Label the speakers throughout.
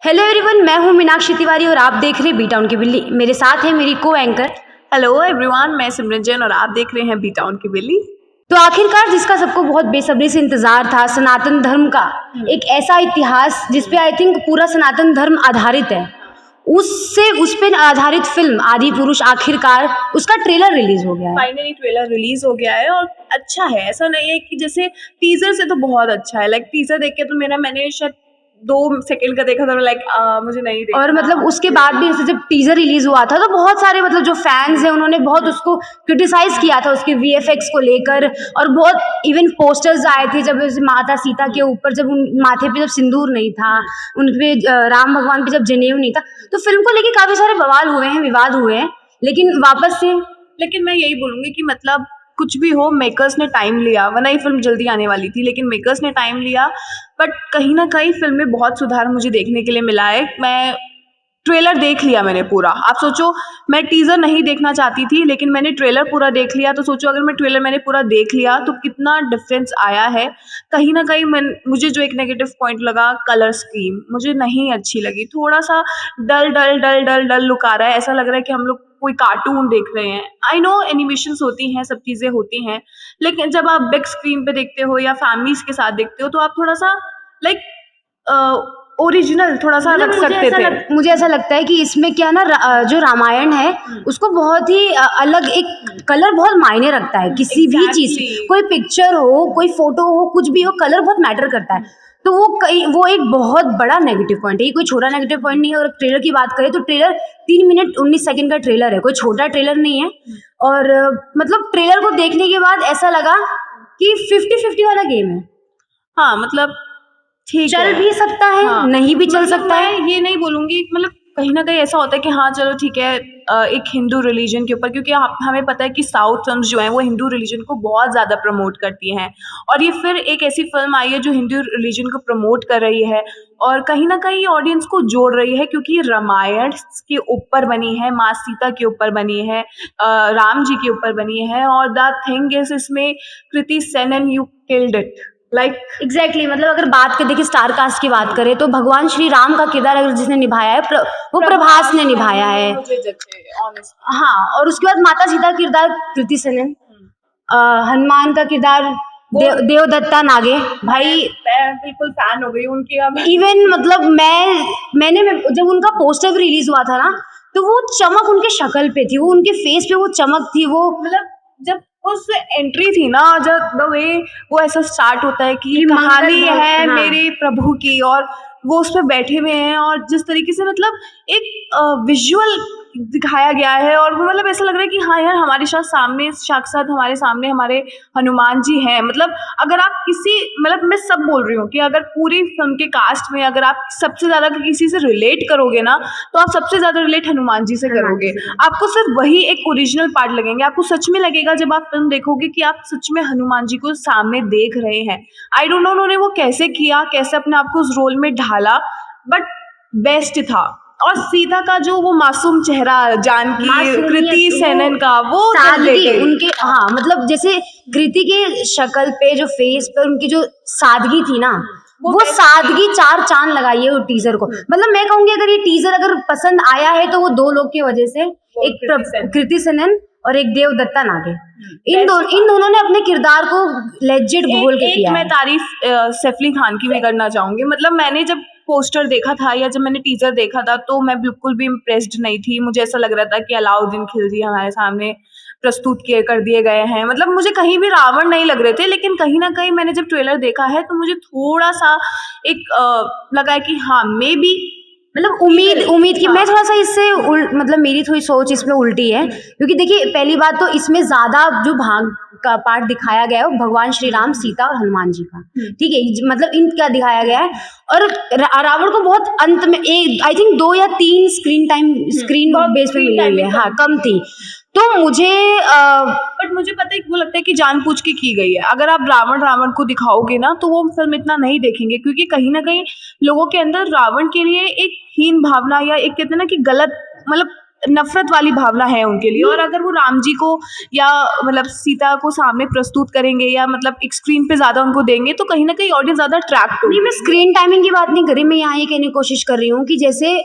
Speaker 1: Hello everyone, मैं हूं मीनाक्षी तिवारी और आप देख रहे हैं बी टाउन की बिल्ली। मेरे साथ है मेरी को एंकर।
Speaker 2: हेलो एवरीवन, मैं सिमरन जैन और आप देख रहे हैं बी टाउन की बिल्ली।
Speaker 1: तो आखिरकार जिसका सबको बहुत बेसब्री से इंतजार था, सनातन धर्म का एक ऐसा इतिहास जिसपे आई थिंक पूरा सनातन धर्म आधारित है, उस पे आधारित फिल्म आदि पुरुष आखिरकार उसका ट्रेलर रिलीज हो गया है।
Speaker 2: फाइनली ट्रेलर रिलीज हो गया है और अच्छा है। ऐसा नहीं है कि जैसे टीजर से तो बहुत अच्छा है। लाइक टीजर देख के तो मैंने शायद 2 सेकंड का देखा था। लाइक मुझे नहीं देखना।
Speaker 1: और मतलब उसके बाद भी जैसे जब टीजर रिलीज हुआ था तो बहुत सारे मतलब जो फैंस हैं उन्होंने बहुत उसको क्रिटिसाइज किया था उसके वीएफएक्स को लेकर, और बहुत इवन पोस्टर्स आए थे जब जैसे माता सीता के ऊपर जब उन माथे पे जब सिंदूर नहीं था, उन पे राम भगवान पे जब जनेऊ नहीं था, तो फिल्म को लेके काफी सारे बवाल हुए हैं, विवाद हुए हैं। लेकिन वापस से
Speaker 2: लेकिन मैं यही बोलूंगी कि मतलब कुछ भी हो, मेकर्स ने टाइम लिया, वरना ये फिल्म जल्दी आने वाली थी, लेकिन मेकर्स ने टाइम लिया। बट कहीं ना कहीं फिल्म में बहुत सुधार मुझे देखने के लिए मिला है। मैं ट्रेलर देख लिया मैंने पूरा। आप सोचो, मैं टीजर नहीं देखना चाहती थी लेकिन मैंने ट्रेलर पूरा देख लिया। तो सोचो, अगर मैं ट्रेलर मैंने पूरा देख लिया तो कितना डिफरेंस आया है। कहीं ना कहीं मुझे जो एक नेगेटिव पॉइंट लगा, कलर स्कीम मुझे नहीं अच्छी लगी। थोड़ा सा डल डल डल डल डल लुक आ रहा है। ऐसा लग रहा है कि हम लोग कोई कार्टून देख रहे हैं। आई नो एनिमेशंस होती हैं, सब चीज़ें होती हैं, लेकिन जब आप बिग स्क्रीन पे देखते हो या फैमिलीज के साथ देखते हो तो आप थोड़ा सा लाइक ओरिजिनल थोड़ा सा
Speaker 1: मतलब
Speaker 2: रख सकते थे।
Speaker 1: मुझे ऐसा लगता है कि इसमें क्या ना जो रामायण है उसको बहुत ही अलग एक कलर बहुत मायने रखता है। किसी भी चीज,
Speaker 2: Exactly.
Speaker 1: कोई पिक्चर हो, कोई फोटो हो, कुछ भी हो, कलर बहुत मैटर करता है। तो वो एक बहुत बड़ा नेगेटिव पॉइंट है। ये कोई छोटा नेगेटिव पॉइंट नहीं है। और ट्रेलर की बात करें तो ट्रेलर 3 मिनट 19 सेकंड का ट्रेलर है, कोई छोटा ट्रेलर नहीं है। और मतलब ट्रेलर को देखने के बाद ऐसा लगा कि 50-50 वाला गेम है।
Speaker 2: हाँ, मतलब ठीक
Speaker 1: चल
Speaker 2: है।
Speaker 1: भी सकता है,
Speaker 2: हाँ,
Speaker 1: नहीं भी चल
Speaker 2: मतलब
Speaker 1: सकता है।
Speaker 2: मैं ये नहीं बोलूँगी, मतलब कहीं न कहीं ऐसा होता है कि हाँ, चलो ठीक है, एक हिंदू रिलीजन के ऊपर, क्योंकि हमें पता है कि साउथ फ़िल्म्स जो हैं वो हिंदू रिलीजन को बहुत ज़्यादा प्रमोट करती हैं। और ये फिर एक ऐसी फ़िल्म आई है जो हिंदू रिलीजन को प्रमोट कर रही है और कहीं न कहीं ऑडियंस को जोड़ रही है, क्योंकि ये रामायण के ऊपर बनी है, माँ सीता के ऊपर बनी है, राम जी के ऊपर बनी है। और द थिंग इज़, इसमें Kriti Sanon, you killed it. Like
Speaker 1: exactly मतलब अगर बात करें, देखिए स्टार कास्ट की बात करें तो भगवान श्री राम का किरदार अगर जिसने निभाया है वो प्रभास ने निभाया है।
Speaker 2: मुझे जचे ऑनेस्ट।
Speaker 1: हाँ, और उसके बाद माता सीता का किरदार कृति सेनन, हनुमान का किरदार देवदत्ता नागे। भाई
Speaker 2: मैं बिल्कुल फैन हो गई उनकी अब।
Speaker 1: इवन मतलब मैंने जब उनका पोस्टर भी रिलीज हुआ था ना, तो वो चमक उनके शक्ल पे थी, वो उनके फेस पे वो चमक थी। वो
Speaker 2: मतलब जब उस एंट्री थी ना, जब द वे वो ऐसा स्टार्ट होता है कि
Speaker 1: मंगल
Speaker 2: कहानी
Speaker 1: भवन,
Speaker 2: है
Speaker 1: हाँ।
Speaker 2: मेरे प्रभु की, और वो उस पर बैठे हुए हैं और जिस तरीके से मतलब एक विजुअल दिखाया गया है, और वो मतलब ऐसा लग रहा है कि हाँ यार, हमारे साक्षात हमारे सामने हमारे हनुमान जी हैं। मतलब अगर आप किसी, मतलब मैं सब बोल रही हूँ कि अगर पूरी फिल्म के कास्ट में अगर आप सबसे ज़्यादा किसी से रिलेट करोगे ना, तो आप सबसे ज़्यादा रिलेट हनुमान जी से करोगे। आपको सिर्फ वही एक ओरिजिनल पार्ट लगेंगे। आपको सच में लगेगा जब आप फिल्म देखोगे कि आप सच में हनुमान जी को सामने देख रहे हैं। आई डोंट नो उन्होंने वो कैसे किया, कैसे अपने आप को उस रोल में ढाला, बट बेस्ट था। और सीता का जो वो मासूम चेहरा, जानकी, कृति सेनन का वो
Speaker 1: सादगी उनके, हाँ मतलब जैसे कृति के शक्ल पे, जो फेस पे उनकी जो सादगी थी ना, वो सादगी 4 चांद लगाई है वो टीजर को। मतलब मैं कहूंगी अगर ये टीजर अगर पसंद आया है तो वो 2 लोग की वजह से, एक कृति सेनन और एक देवदत्ता नागे। इन दोनों ने अपने किरदार को लेजिट बोल के किया है।
Speaker 2: मैं तारीफ सैफ अली खान की भी करना चाहूंगी। मतलब मैंने जब पोस्टर देखा था या जब मैंने टीजर देखा था तो मैं बिल्कुल भी इम्प्रेस्ड नहीं थी। मुझे ऐसा लग रहा था कि अलाउद्दीन खिलजी हमारे सामने प्रस्तुत किए कर दिए गए हैं। मतलब मुझे कहीं भी रावण नहीं लग रहे थे, लेकिन कहीं ना कहीं मैंने जब ट्रेलर देखा है तो मुझे थोड़ा सा एक लगा है कि हाँ, मे बी,
Speaker 1: मतलब उम्मीद की, मैं थोड़ा सा इससे मतलब मेरी थोड़ी सोच इसमें उल्टी है। क्योंकि देखिए पहली बात तो इसमें ज्यादा जो भाग का पार्ट दिखाया गया है वो भगवान श्री राम, सीता और हनुमान जी का, ठीक है, मतलब इनका दिखाया गया है। और रावण को बहुत अंत में एक आई थिंक 2 या 3 स्क्रीन बेस पे मिली हुई है, हाँ कम थी। तो मुझे
Speaker 2: बट मुझे पता है कि वो लगता है कि जानबूझ के की गई है। अगर आप रावण को दिखाओगे ना तो वो फिल्म इतना नहीं देखेंगे, क्योंकि कहीं ना कहीं लोगों के अंदर रावण के लिए एक हीन भावना या एक कहते हैं ना कि गलत, मतलब नफरत वाली भावना है उनके लिए। और अगर वो राम जी को या मतलब सीता को सामने प्रस्तुत करेंगे या मतलब एक स्क्रीन पे ज़्यादा उनको देंगे तो कहीं ना कहीं ऑडियंस ज़्यादा अट्रैक्ट
Speaker 1: नहीं,
Speaker 2: होगी।
Speaker 1: मैं स्क्रीन टाइमिंग की बात नहीं कर रही, मैं यहाँ ये कहने की कोशिश कर रही हूँ कि जैसे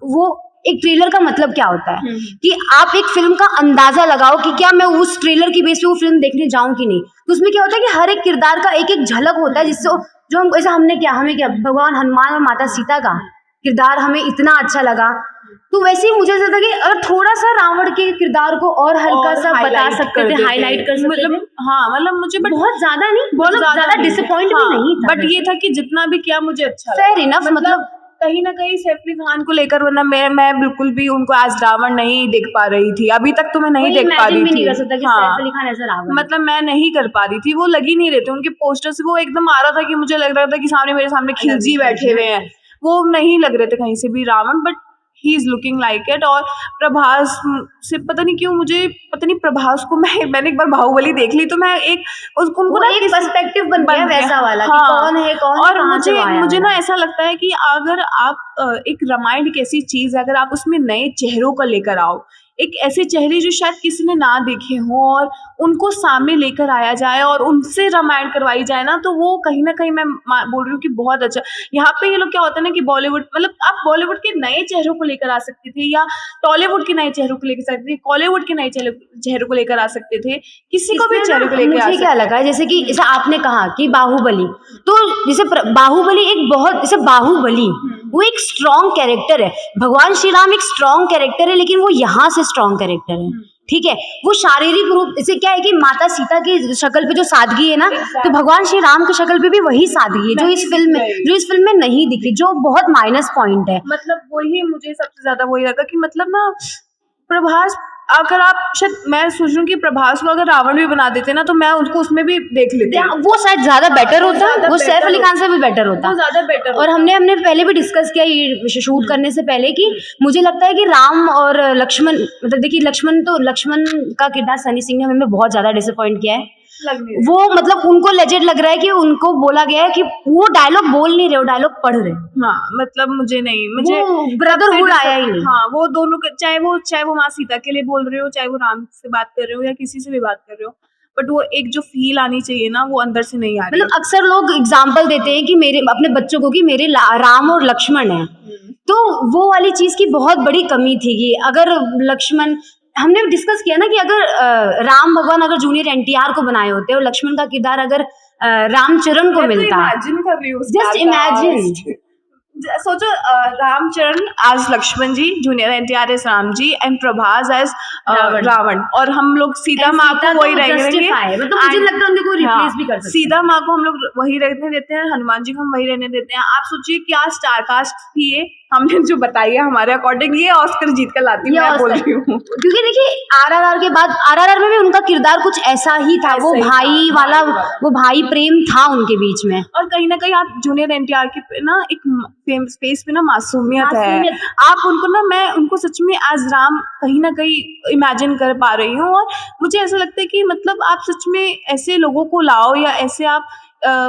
Speaker 1: वो एक ट्रेलर का मतलब क्या होता है कि आप एक फिल्म का अंदाजा लगाओ कि क्या मैं उस ट्रेलर की बेस पे वो फिल्म देखने जाऊं कि नहीं। तो उसमें क्या होता है कि हर एक किरदार का एक एक झलक होता है जिससे जो हम ऐसा हमें क्या भगवान हनुमान और माता सीता का किरदार हमें इतना अच्छा लगा। तो वैसे ही मुझे ऐसा था कि अगर थोड़ा सा रावण के किरदार को और हल्का सा बता सकते थे, हाईलाइट कर सकते थे।
Speaker 2: हाँ मतलब मुझे
Speaker 1: बहुत ज्यादा नहीं, बहुत ज्यादा डिसअपॉइंट भी नहीं था,
Speaker 2: बट ये था कि जितना भी किया मुझे अच्छा लगा।
Speaker 1: Fair enough. मतलब
Speaker 2: कहीं ना कहीं सैफ अली खान को लेकर, वरना मैं बिल्कुल भी उनको एज रावण नहीं देख पा रही थी, अभी तक तो मैं नहीं देख पा रही थी।
Speaker 1: सैफ अली खान ऐसा रावण,
Speaker 2: मतलब मैं नहीं कर पा रही थी, वो लग ही नहीं रहे थे उनके पोस्टर से। वो एकदम आ रहा था कि मुझे लग रहा था कि सामने मेरे सामने खिलजी बैठे हुए हैं, वो नहीं लग रहे थे कहीं से भी Ravan, but he is looking like it. और प्रभास से पता नहीं क्यों मुझे, पता नहीं प्रभास को मैंने एक बार बाहुबली देख ली तो मैं एक उसको उनको ना
Speaker 1: एक पर्सपेक्टिव बन गया वैसा वाला कि कौन है कौन,
Speaker 2: और मुझे ना ऐसा लगता है कि अगर आप एक रामायण एक ऐसी चीज है, अगर आप उसमें नए चेहरों को लेकर आओ, एक ऐसे चेहरे जो शायद किसी ने ना देखे हों और उनको सामने लेकर आया जाए और उनसे रामायण करवाई जाए ना, तो वो कहीं ना कहीं मैं बोल रही हूँ कि बहुत अच्छा। यहाँ पे ये लोग क्या होता है ना कि बॉलीवुड, मतलब आप बॉलीवुड के नए चेहरों को लेकर आ सकते थे या टॉलीवुड के नए चेहरों को लेकर आ सकते थे, कॉलीवुड के नए चेहरों को लेकर आ सकते थे, किसी को भी चेहरे को लेकर आ सकते थे।
Speaker 1: मुझे क्या लगा जैसे कि जैसे आपने कहा कि बाहुबली, तो जैसे बाहुबली एक बहुत, जैसे बाहुबली वो एक स्ट्रॉन्ग कैरेक्टर है, भगवान श्री राम एक स्ट्रॉन्ग कैरेक्टर है, लेकिन वो यहाँ से स्ट्रॉन्ग कैरेक्टर है, ठीक है। वो शारीरिक रूप से क्या है कि माता सीता की शक्ल पे जो सादगी है ना, तो भगवान श्री राम की शक्ल पे भी वही सादगी है जो इस फिल्म में नहीं दिखी, जो बहुत माइनस पॉइंट है।
Speaker 2: मतलब वही मुझे सबसे ज्यादा वही लगा कि मतलब ना प्रभास, अगर आप शायद मैं सोच रही हूँ कि प्रभास को अगर रावण भी बना देते ना तो मैं उनको उसमें भी देख लेती,
Speaker 1: वो शायद ज्यादा बेटर होता, वो सैफ अली खान से भी बेटर होता,
Speaker 2: ज्यादा बेटर।
Speaker 1: और हमने पहले भी डिस्कस किया ये शूट करने से पहले कि मुझे लगता है कि राम और लक्ष्मण, मतलब देखिए लक्ष्मण का किरदार सनी सिंह ने हमें बहुत ज्यादा डिसअपॉइंट किया है। वो मतलब उनको लेजेंड लग रहा है कि उनको बोला गया है कि वो डायलॉग बोल नहीं रहे, वो डायलॉग पढ़ रहे।
Speaker 2: हाँ मतलब मुझे
Speaker 1: ब्रदरहुड आया ही नहीं।
Speaker 2: हाँ वो दोनों, चाहे वो माँ सीता के लिए बोल रहे हो, चाहे वो राम से बात कर रहे हो या किसी से भी बात कर रहे हो, बट वो एक जो फील आनी चाहिए ना वो अंदर से नहीं आ रही।
Speaker 1: मतलब अक्सर लोग एग्जाम्पल देते हैं कि मेरे अपने बच्चों को कि मेरे राम और लक्ष्मण है, तो वो वाली चीज की बहुत बड़ी कमी थी कि अगर लक्ष्मण, हमने डिस्कस किया ना कि अगर राम भगवान अगर जूनियर एनटीआर को बनाए होते और लक्ष्मण का किरदार अगर रामचरण को मिलता, जस्ट इमेजिन,
Speaker 2: सोचो Ramcharan as Lakshman ji, junior NTR as Ram ji and Prabhas as Ravan, और हम लोग सीता माँ को वही रहेंगे,
Speaker 1: मतलब मुझे लगता है उनको रिप्लेस भी कर सकते हैं।
Speaker 2: सीता माँ को हम लोग वही रहने देते हैं, हनुमान जी को हम वही रहने देते हैं। आप सोचिए क्या स्टार कास्ट थी ये, हमने जो बताई है हमारे अकॉर्डिंग ये ऑस्कर जीत कर लाती है, मैं बोल रही हूँ।
Speaker 1: क्योंकि देखिए आरआरआर के बाद, आरआरआर में भी उनका किरदार कुछ ऐसा ही था, वो भाई वाला, वो भाई प्रेम था उनके बीच में।
Speaker 2: और कहीं ना कहीं आप जूनियर एनटीआर के ना एक फेस पे ना मासूमियत है, आप उनको ना, मैं उनको सच में एज राम कहीं ना कहीं इमेजिन कर पा रही हूँ। और मुझे ऐसा लगता है कि मतलब आप सच में ऐसे लोगों को लाओ या ऐसे आप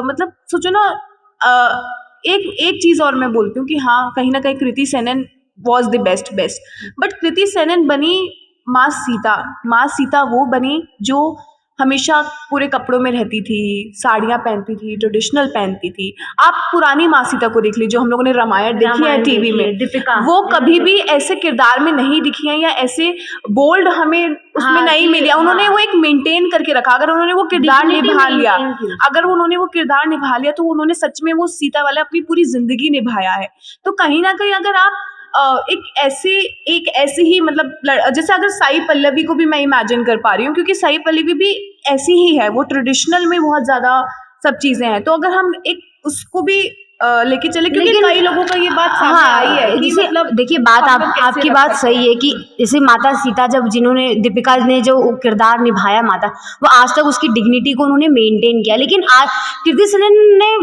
Speaker 2: मतलब सोचो ना, एक चीज़ और मैं बोलती हूँ कि हाँ कहीं ना कहीं Kriti Sanon was the best, but Kriti Sanon बनी माँ सीता वो बनी जो हमेशा पूरे कपड़ों में रहती थी, साड़ियाँ पहनती थी, ट्रेडिशनल पहनती थी। आप पुरानी माँ सीता को देख लीजिए, जो हम लोगों ने रामायण देखी है टीवी में, वो कभी भी ऐसे किरदार में नहीं दिखी है या ऐसे बोल्ड हमें उसमें नहीं मिली। उन्होंने वो एक मेंटेन करके रखा, अगर उन्होंने वो किरदार निभा लिया तो उन्होंने सच में वो सीता वाला अपनी पूरी जिंदगी निभाया है। तो कहीं ना कहीं अगर आप एक ऐसे ही मतलब जैसे अगर साई पल्लवी को भी मैं इमेजिन कर पा रही हूँ, क्योंकि साई पल्लवी भी ऐसी ही है, वो ट्रेडिशनल में बहुत ज़्यादा सब चीज़ें हैं। तो अगर हम एक उसको भी लेके चले, क्योंकि कई लोगों का ये बात सामने आई है कि मतलब
Speaker 1: देखिए बात आपकी बात सही है कि जैसे माता सीता, जब जिन्होंने दीपिका ने जो किरदार निभाया माता, वो आज तक उसकी डिग्निटी को उन्होंने मेंटेन किया, लेकिन आज कृति सेनन ने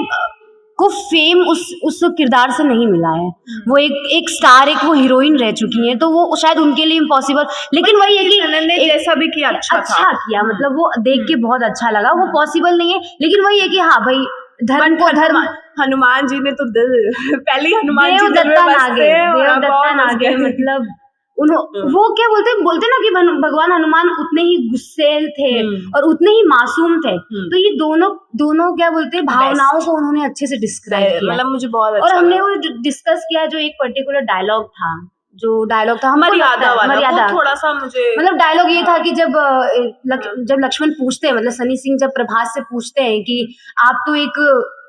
Speaker 1: को फेम उस किरदार से नहीं मिला है। वो एक स्टार, एक वो हीरोइन रह चुकी हैं, तो वो शायद उनके लिए इम्पॉसिबल, लेकिन वही है कि
Speaker 2: ने जैसा भी किया अच्छा
Speaker 1: किया, मतलब वो देख के बहुत अच्छा लगा। वो पॉसिबल नहीं है, लेकिन वही है कि हाँ भाई धर्म को धर्म,
Speaker 2: हनुमान जी ने तो दिल पहले हनुमान जी
Speaker 1: देवदत्ता नागे, मतलब वो क्या बोलते ना कि भगवान हनुमान उतने ही गुस्से थे और उतने ही मासूम थे। तो ये दोनों क्या बोलते हैं, भावनाओं को उन्होंने अच्छे से डिस्क्राइब किया,
Speaker 2: मतलब मुझे बहुत
Speaker 1: और
Speaker 2: अच्छा
Speaker 1: हमने
Speaker 2: लगा।
Speaker 1: वो डिस्कस किया जो एक पर्टिकुलर डायलॉग था, हमको
Speaker 2: मर्यादा
Speaker 1: लगता है
Speaker 2: वाला,
Speaker 1: मर्यादा,
Speaker 2: वो थोड़ा सा मुझे
Speaker 1: मतलब डायलॉग ये था कि जब लक्ष्मण पूछते हैं, मतलब सनी सिंह जब प्रभास से पूछते हैं कि आप तो एक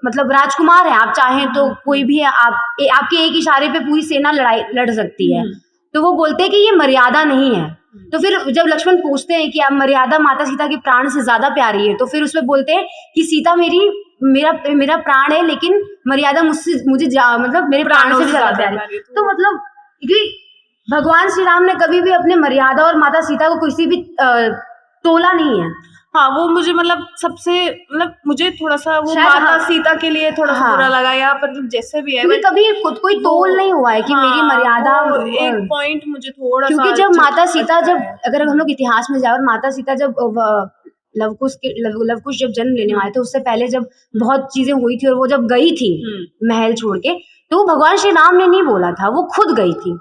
Speaker 1: मतलब राजकुमार हैं, आप चाहें तो कोई भी है, आपके एक इशारे पे पूरी सेना लड़ सकती है, तो वो बोलते हैं कि ये मर्यादा नहीं है। तो फिर जब लक्ष्मण पूछते हैं कि आप मर्यादा माता सीता के प्राण से ज्यादा प्यारी है, तो फिर उसमें बोलते हैं कि सीता मेरा प्राण है, लेकिन मर्यादा मतलब मेरे प्राण से भी ज्यादा प्यारी है। तो मतलब कि भगवान श्री राम ने कभी भी अपने मर्यादा और माता सीता को किसी भी तोला नहीं है।
Speaker 2: हाँ, वो मुझे मतलब सबसे मतलब मुझे थोड़ा सा वो
Speaker 1: शायद
Speaker 2: माता सीता के लिए थोड़ा सा बुरा लगा, या मतलब जैसे भी है,
Speaker 1: क्योंकि कभी खुद कोई तोल नहीं हुआ है कि मेरी मर्यादा।
Speaker 2: एक पॉइंट मुझे थोड़ा सा,
Speaker 1: क्योंकि जब माता सीता अगर हम लोग इतिहास में जाए, और माता सीता जब लवकुश जब जन्म लेने आए थे, उससे पहले जब बहुत चीजें हुई थी और वो जब गई थी महल छोड़ के, तो वो भगवान श्री राम ने नहीं बोला था, वो खुद गई थी।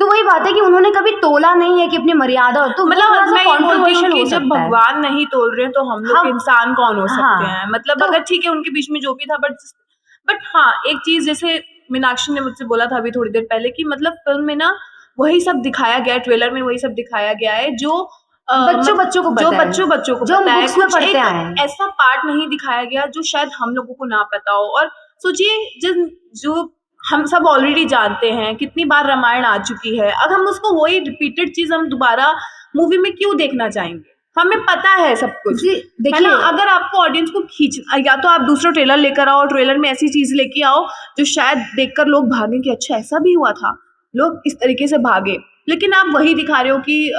Speaker 1: तो वही बात है कि उन्होंने कभी तोला नहीं है कि अपनी मर्यादा, तो
Speaker 2: मतलब मैं
Speaker 1: कंट्रोवर्शियल हो
Speaker 2: जब
Speaker 1: सकता है।
Speaker 2: भगवान नहीं तोल रहे तो हम लोग इंसान कौन हो सकते हैं, मतलब अगर ठीक है उनके बीच में जो भी था, बट हाँ, एक चीज जैसे मीनाक्षी ने मुझसे बोला था अभी थोड़ी देर पहले कि मतलब फिल्म में ना वही सब दिखाया गया है, ट्रेलर में वही सब दिखाया गया है जो
Speaker 1: बच्चों को पता है,
Speaker 2: जो बुक्स में पढ़ते आए हैं। ऐसा पार्ट नहीं दिखाया गया जो शायद हम लोगों को ना पता हो। और सोचिए जो हम सब ऑलरेडी जानते हैं, कितनी बार रामायण आ चुकी है, अब हम उसको वही रिपीटेड चीज हम दोबारा मूवी में क्यों देखना चाहेंगे? हमें पता है सब कुछ, है ना? अगर आपको ऑडियंस को खींचना, या तो आप दूसरा ट्रेलर लेकर आओ, ट्रेलर में ऐसी चीज लेके आओ जो शायद देखकर लोग भागें कि अच्छा ऐसा भी हुआ था, लोग इस तरीके से भागे। लेकिन आप वही दिखा रहे हो कि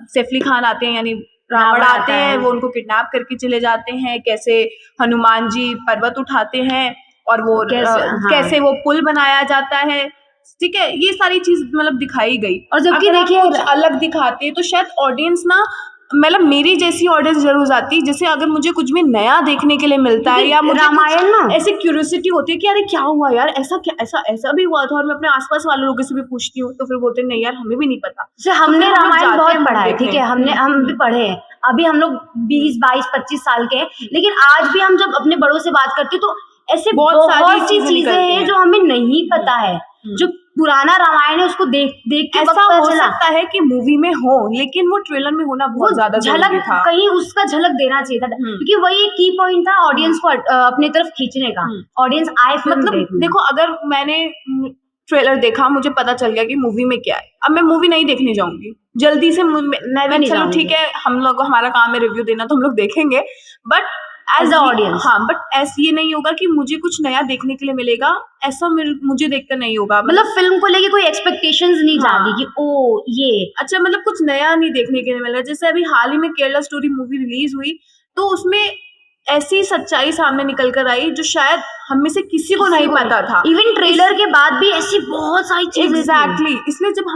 Speaker 2: सैफ अली खान आते हैं, यानी रावण आते हैं, वो उनको किडनैप करके चले जाते हैं, कैसे हनुमान जी पर्वत उठाते हैं, और वो कैसे वो पुल बनाया जाता है, ठीक है, ये सारी चीज मतलब दिखाई गई। और जबकि देखिए कुछ अलग दिखाते तो शायद ऑडियंस ना, मतलब मेरी जैसी ऑडियंस जरूर जाती, जैसे अगर मुझे कुछ भी नया देखने के लिए मिलता है, या मुझे रामायण ना ऐसी क्यूरियोसिटी होती है कि अरे क्या हुआ यार, ऐसा भी हुआ था, और मैं अपने आसपास वाले लोगों से भी पूछती हूँ, तो फिर बोलते नहीं यार हमें भी नहीं पता।
Speaker 1: हमने रामायण बहुत पढ़ा है, ठीक है, हम भी पढ़े हैं, अभी हम लोग 20, 22, 25 साल के हैं, लेकिन आज भी हम जब अपने बड़ों से बात करते तो ऐसे बहुत सी चीजें हैं जो हमें नहीं पता है, जो पुराना रामायण है उसको देख के
Speaker 2: ऐसा हो सकता है कि मूवी में हो, लेकिन वो ट्रेलर में होना बहुत ज्यादा जरूरी था,
Speaker 1: कहीं उसका झलक देना चाहिए था, क्योंकि वही एक की पॉइंट था ऑडियंस को अपने तरफ खींचने का, ऑडियंस आए फिल्म
Speaker 2: मतलब देखो, अगर मैंने ट्रेलर देखा, मुझे पता चल गया कि मूवी में क्या है, अब मैं मूवी नहीं देखने जाऊंगी जल्दी से, मैं भी चलो ठीक है, हम लोग हमारा काम है रिव्यू देना, तो हम लोग देखेंगे, बट एज अ ऑडियंस, हाँ, बट ऐसा ये नहीं होगा कि मुझे कुछ नया देखने के लिए मिलेगा, ऐसा मुझे देखकर नहीं होगा,
Speaker 1: मतलब फिल्म को लेके कोई एक्सपेक्टेशंस नहीं जागी कि ओ ये
Speaker 2: अच्छा, मतलब कुछ नया नहीं देखने के लिए मिल रहा। जैसे अभी हाल ही में केरला स्टोरी मूवी रिलीज हुई, तो उसमें ऐसी सच्चाई सामने निकल कर आई जो शायद हम में से किसी को नहीं पता था,
Speaker 1: इवन ट्रेलर के बाद भी ऐसी बहुत सारी चीजें।
Speaker 2: एग्जैक्टली, इसलिए जब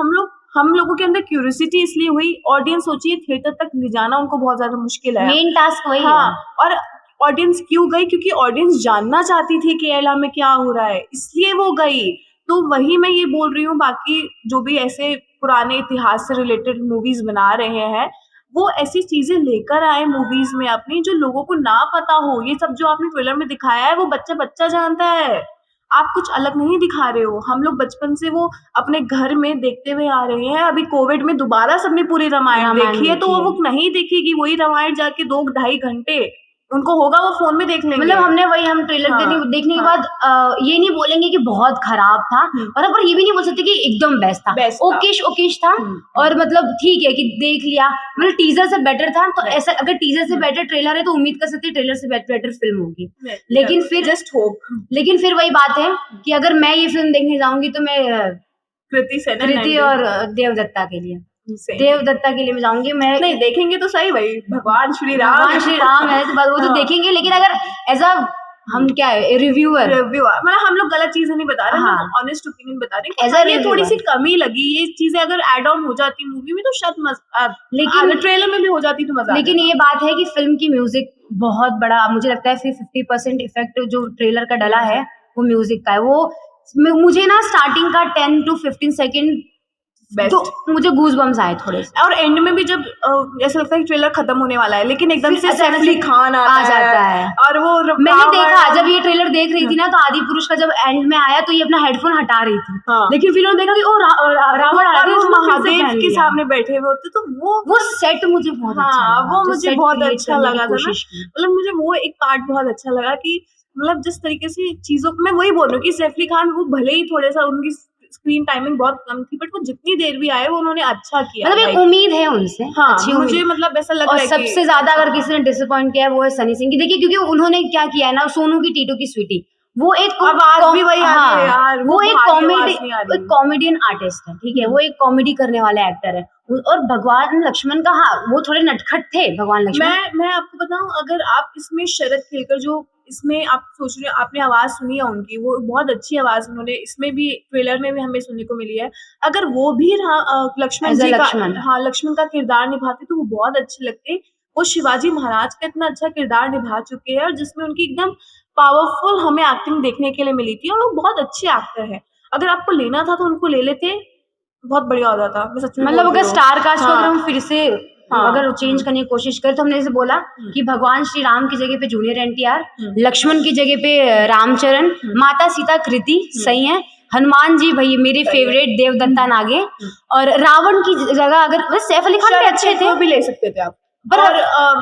Speaker 2: हम लोगों के अंदर क्यूरियोसिटी इसलिए हुई, ऑडियंस सोचिए थिएटर तक ले जाना उनको बहुत ज्यादा मुश्किल है,
Speaker 1: मेन टास्क वही है।
Speaker 2: और ऑडियंस क्यों गई? क्योंकि ऑडियंस जानना चाहती थी केरला में क्या हो रहा है, इसलिए वो गई। तो वही मैं ये बोल रही हूँ, बाकी जो भी ऐसे पुराने इतिहास से रिलेटेड मूवीज बना रहे हैं, वो ऐसी चीजें लेकर आए मूवीज में अपनी जो लोगों को ना पता हो। ये सब जो आपने ट्रेलर में दिखाया है वो बच्चा जानता है, आप कुछ अलग नहीं दिखा रहे हो। हम लोग बचपन से वो अपने घर में देखते हुए आ रहे हैं, अभी कोविड में दोबारा सबने पूरी रामायण देखी है, तो वो नहीं देखेगी वही रामायण जाके 2-2.5 घंटे उनको होगा, वो फोन में देख लेंगे।
Speaker 1: मतलब हम ट्रेलर देखने के बाद ये नहीं बोलेंगे कि बहुत खराब था, और ये भी नहीं बोल सकते कि एकदम बेस्ट था, ओकेश था, और मतलब ठीक है कि देख लिया, मतलब टीजर से बेटर था, तो ऐसा अगर टीजर से बेटर ट्रेलर है तो उम्मीद कर सकते ट्रेलर से बेटर फिल्म होगी। लेकिन फिर
Speaker 2: जस्ट होप,
Speaker 1: लेकिन फिर वही बात है कि अगर मैं ये फिल्म देखने जाऊंगी तो मैं कृति और देवदत्ता के लिए मैं जाऊंगी। मैं
Speaker 2: नहीं देखेंगे तो सही भाई, भगवान श्री
Speaker 1: राम है तो वो तो देखेंगे, लेकिन अगर ऐसा हम क्या है रिव्यूअर,
Speaker 2: मतलब हम लोग गलत चीजें नहीं बता रहे, हम ऑनेस्ट ओपिनियन बता रहे हैं। ये थोड़ी सी कमी लगी, ये चीजें अगर ऐड ऑन हो जाती मूवी में तो शायद लेकिन ट्रेलर में भी हो जाती तो मजा।
Speaker 1: लेकिन ये बात है कि फिल्म की म्यूजिक बहुत बड़ा, मुझे लगता है 50% इफेक्ट जो ट्रेलर का डला है वो म्यूजिक का है। वो मुझे ना स्टार्टिंग का 10 to 15 सेकेंड
Speaker 2: बेस्ट।
Speaker 1: तो मुझे गूज बम्स आए थोड़े से।
Speaker 2: और एंड में भी जब ऐसा लगता है कि ट्रेलर खत्म होने वाला है, लेकिन एकदम से
Speaker 1: अचानक
Speaker 2: सैफ अली
Speaker 1: से
Speaker 2: खान
Speaker 1: आ जाता है।
Speaker 2: और वो
Speaker 1: मैंने देखा जब ये ट्रेलर देख रही थी ना, तो आदि पुरुष का जब एंड में आया तो ये अपना हेडफोन हटा रही थी,
Speaker 2: हाँ।
Speaker 1: लेकिन फिर उन्होंने देखा कि ओ रावण आ
Speaker 2: और
Speaker 1: गया,
Speaker 2: वो
Speaker 1: उसने फिर से
Speaker 2: महादेव
Speaker 1: पहन
Speaker 2: के
Speaker 1: लिया।
Speaker 2: सामने बैठे हुए होते, तो
Speaker 1: वो सेट मुझे बहुत अच्छा
Speaker 2: हाँ,
Speaker 1: लगा,
Speaker 2: वो
Speaker 1: जो
Speaker 2: मुझे
Speaker 1: set
Speaker 2: बहुत
Speaker 1: create
Speaker 2: अच्छा
Speaker 1: करने की
Speaker 2: लगा था ना।
Speaker 1: कोशिश की।
Speaker 2: मतलब मुझे वो एक पार्ट बहुत अच्छा लगा कि मतलब जिस तरीके से चीजों, मैं वही बोल रही हूँ कि सैफ अली खान वो भले ही थोड़ा सा उनकी स्क्रीन टाइमिंग बहुत कम थी, बट वो जितनी देर भी आए वो उन्होंने अच्छा किया।
Speaker 1: मतलब एक
Speaker 2: like,
Speaker 1: उम्मीद है उनसे,
Speaker 2: हाँ,
Speaker 1: अच्छी
Speaker 2: मुझे
Speaker 1: उम्मीद।
Speaker 2: मतलब ऐसा लग
Speaker 1: और
Speaker 2: रहा है कि
Speaker 1: सबसे ज्यादा अगर किसी ने डिसअपॉइंट किया है वो है सनी सिंह की। देखिए, क्योंकि उन्होंने क्या किया है ना, सोनू की टीटू की स्वीटी, वो एक
Speaker 2: आवाज भी वही आ रही है यार,
Speaker 1: वो एक
Speaker 2: भारी आवाज नहीं आ रही।
Speaker 1: कॉमेडियन आर्टिस्ट है, ठीक है, वो एक कॉमेडी करने वाला एक्टर है। और भगवान लक्ष्मण का, हाँ, वो थोड़े नटखट थे भगवान लक्ष्मण।
Speaker 2: मैं आपको बताऊं, अगर आप इसमें शरद केलकर जो इसमें आप सोच रहे हो, आपने आवाज सुनी है उनकी, वो बहुत अच्छी आवाज उन्होंने इसमें भी, ट्रेलर में भी हमें सुनने को मिली है। अगर वो भी लक्ष्मण
Speaker 1: As a
Speaker 2: जी का,
Speaker 1: लक्ष्मण।
Speaker 2: हाँ, लक्ष्मण का किरदार निभाते तो वो बहुत अच्छे लगते। वो शिवाजी महाराज का इतना अच्छा किरदार निभा चुके हैं, और जिसमें उनकी एकदम पावरफुल हमें एक्टिंग देखने के लिए मिली थी, और वो बहुत अच्छे एक्टर है। अगर आपको लेना था तो उनको ले लेते, बहुत बढ़िया हो जाता। मैं सच में
Speaker 1: मतलब
Speaker 2: बोल रही
Speaker 1: अगर
Speaker 2: हूँ।
Speaker 1: स्टार कास्ट को
Speaker 2: हाँ,
Speaker 1: अगर हम फिर से
Speaker 2: हाँ,
Speaker 1: अगर चेंज करने की कोशिश करें, तो हमने जैसे बोला कि भगवान श्री राम की जगह पे जूनियर एनटीआर, लक्ष्मण की जगह पे रामचरण, माता सीता कृति सही है, हनुमान जी भाई मेरे फेवरेट देवदत्ता नागे, और रावण की जगह अगर सैफ अली खान भी
Speaker 2: शरद
Speaker 1: अच्छे थे,
Speaker 2: को भी ले सकते थे आप।
Speaker 1: पर
Speaker 2: और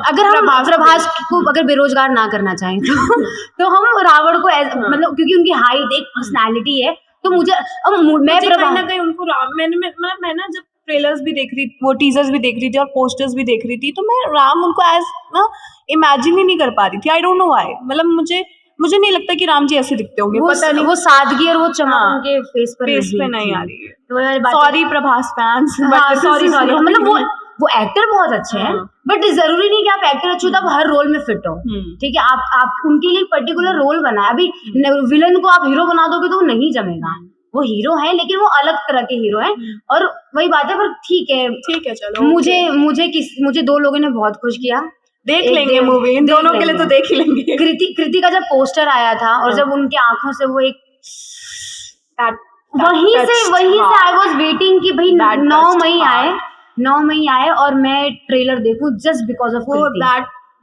Speaker 1: अगर हम प्रभास को अगर बेरोजगार ना करना चाहें तो हम रावण को मतलब क्योंकि उनकी हाइट, एक पर्सनालिटी है, तो मुझे मैं
Speaker 2: कहीं ना कहीं उनको मैं ना जब ट्रेलर्स भी देख रही, वो टीजर्स भी देख रही थी और पोस्टर्स भी देख रही थी, तो मैं राम उनको एज ना इमेजिन ही नहीं कर पा रही थी। आई डोंट नो व्हाई, मतलब मुझे नहीं लगता कि राम जी ऐसे दिखते होंगे, पता नहीं।
Speaker 1: वो सादगी और वो चमक
Speaker 2: हाँ,
Speaker 1: उनके फेस पे
Speaker 2: नहीं आ रही है।
Speaker 1: तो
Speaker 2: सॉरी प्रभास फैंस,
Speaker 1: हाँ, सॉरी मतलब वो एक्टर बहुत अच्छे हैं, बट जरूरी नहीं कि आप एक्टर अच्छे हो तो आप हर रोल में फिट हो, ठीक है। आप उनके लिए पर्टिकुलर रोल बनाए। अभी विलन को आप हीरो बना दोगे तो वो नहीं जमेगा। वो हीरो है, लेकिन वो अलग तरह के हीरो हैं, और वही बात है। पर ठीक है चलो। मुझे दो लोगों ने बहुत खुश किया।
Speaker 2: देख लेंगे मूवी, इन दोनों के लिए तो देख ही लेंगे।
Speaker 1: कृति का जब पोस्टर आया था और जब उनकी आंखों से वो एक वहीं से आई वॉज वेटिंग कि भाई 9 मई आए और मैं ट्रेलर देखूं जस्ट बिकॉज ऑफ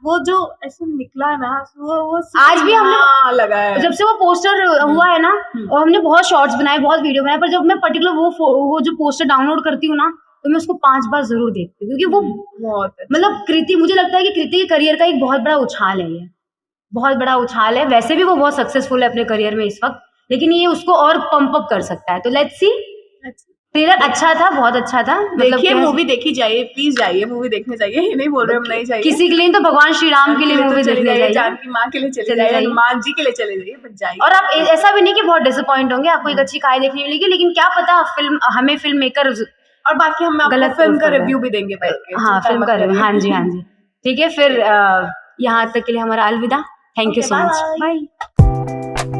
Speaker 2: वो जो ऐसे निकला ना, वो
Speaker 1: आज भी हमने
Speaker 2: लगा है।
Speaker 1: जब से वो पोस्टर हुआ है ना, और हमने बहुत शॉर्ट्स बनाए, बहुत वीडियो बनाए, पर जब मैं पर्टिकुलर वो जो पोस्टर डाउनलोड करती हूँ ना, तो मैं उसको 5 बार जरूर देखती हूँ, क्योंकि वो
Speaker 2: बहुत
Speaker 1: मतलब कृति, मुझे लगता है कि कृति के करियर का एक बहुत बड़ा उछाल है, ये बहुत बड़ा उछाल है। वैसे भी वो बहुत सक्सेसफुल है अपने करियर में इस वक्त, लेकिन ये उसको और पंप अप कर सकता है। तो लेट्स सी। ट्रेलर अच्छा था, बहुत अच्छा था। मतलब
Speaker 2: देखिए, मूवी देखी जाइए, प्लीज जाइए, मूवी देखने जाइए। ये नहीं बोल रहे हम नहीं जाइए,
Speaker 1: किसी के लिए तो भगवान श्री राम के लिए मूवी देखने जाइए,
Speaker 2: जानकी माँ के लिए चले जाइए, हनुमान जी के लिए चले जाइए, बट जाइए।
Speaker 1: और आप ऐसा भी नहीं कि बहुत डिसअपॉइंट होंगे, आपको एक अच्छी कहानी देखने मिलेगी, लेकिन क्या पता हमें फिल्म मेकर,
Speaker 2: और बाकी हम आपको फिल्म का रिव्यू भी देंगे बैठ के।
Speaker 1: हाँ, फिल्म का रिव्यू, हाँ जी ठीक है। फिर यहाँ तक के लिए हमारा अलविदा। Thank you so much, bye.